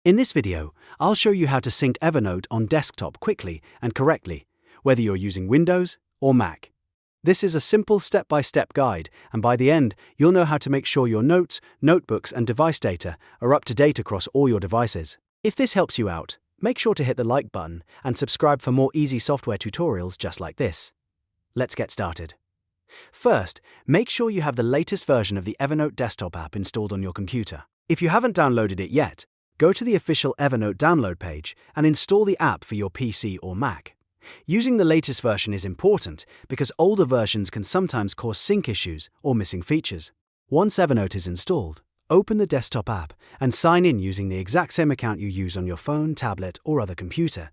In this video, I'll show you how to sync Evernote on desktop quickly and correctly, whether you're using Windows or Mac. This is a simple step-by-step guide, and by the end, you'll know how to make sure your notes, notebooks, and device data are up to date across all your devices. If this helps you out, make sure to hit the like button and subscribe for more easy software tutorials just like this. Let's get started. First, make sure you have the latest version of the Evernote desktop app installed on your computer. If you haven't downloaded it yet, go to the official Evernote download page and install the app for your PC or Mac. Using the latest version is important because older versions can sometimes cause sync issues or missing features. Once Evernote is installed, open the desktop app and sign in using the exact same account you use on your phone, tablet, or other computer.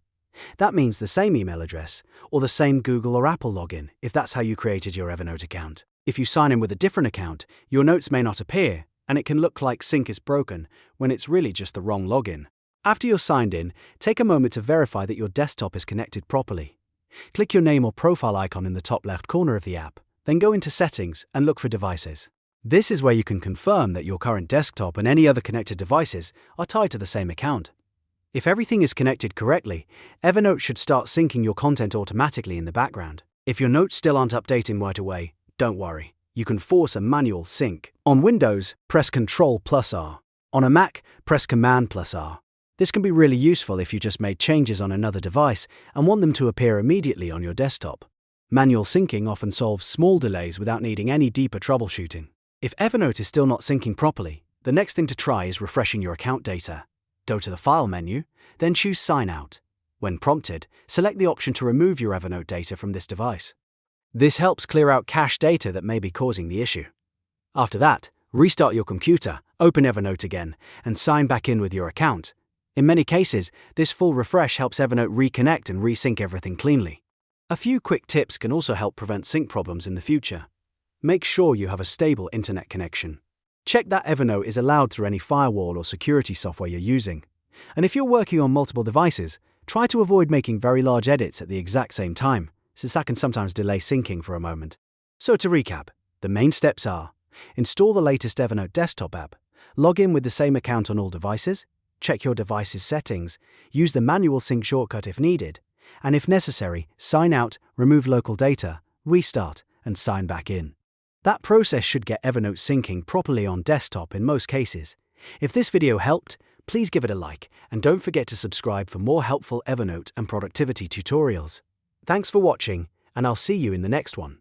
That means the same email address or the same Google or Apple login if that's how you created your Evernote account. If you sign in with a different account, your notes may not appear, and it can look like sync is broken when it's really just the wrong login. After you're signed in, take a moment to verify that your desktop is connected properly. Click your name or profile icon in the top left corner of the app, then go into Settings and look for Devices. This is where you can confirm that your current desktop and any other connected devices are tied to the same account. If everything is connected correctly, Evernote should start syncing your content automatically in the background. If your notes still aren't updating right away, don't worry. You can force a manual sync. On Windows, press Ctrl+R. On a Mac, press Command+R. This can be really useful if you just made changes on another device and want them to appear immediately on your desktop. Manual syncing often solves small delays without needing any deeper troubleshooting. If Evernote is still not syncing properly, the next thing to try is refreshing your account data. Go to the File menu, then choose Sign Out. When prompted, select the option to remove your Evernote data from this device. This helps clear out cache data that may be causing the issue. After that, restart your computer, open Evernote again, and sign back in with your account. In many cases, this full refresh helps Evernote reconnect and resync everything cleanly. A few quick tips can also help prevent sync problems in the future. Make sure you have a stable internet connection. Check that Evernote is allowed through any firewall or security software you're using. And if you're working on multiple devices, try to avoid making very large edits at the exact same time, since that can sometimes delay syncing for a moment. So to recap, the main steps are: install the latest Evernote desktop app, log in with the same account on all devices, check your device's settings, use the manual sync shortcut if needed, and if necessary, sign out, remove local data, restart, and sign back in. That process should get Evernote syncing properly on desktop in most cases. If this video helped, please give it a like, and don't forget to subscribe for more helpful Evernote and productivity tutorials. Thanks for watching, and I'll see you in the next one.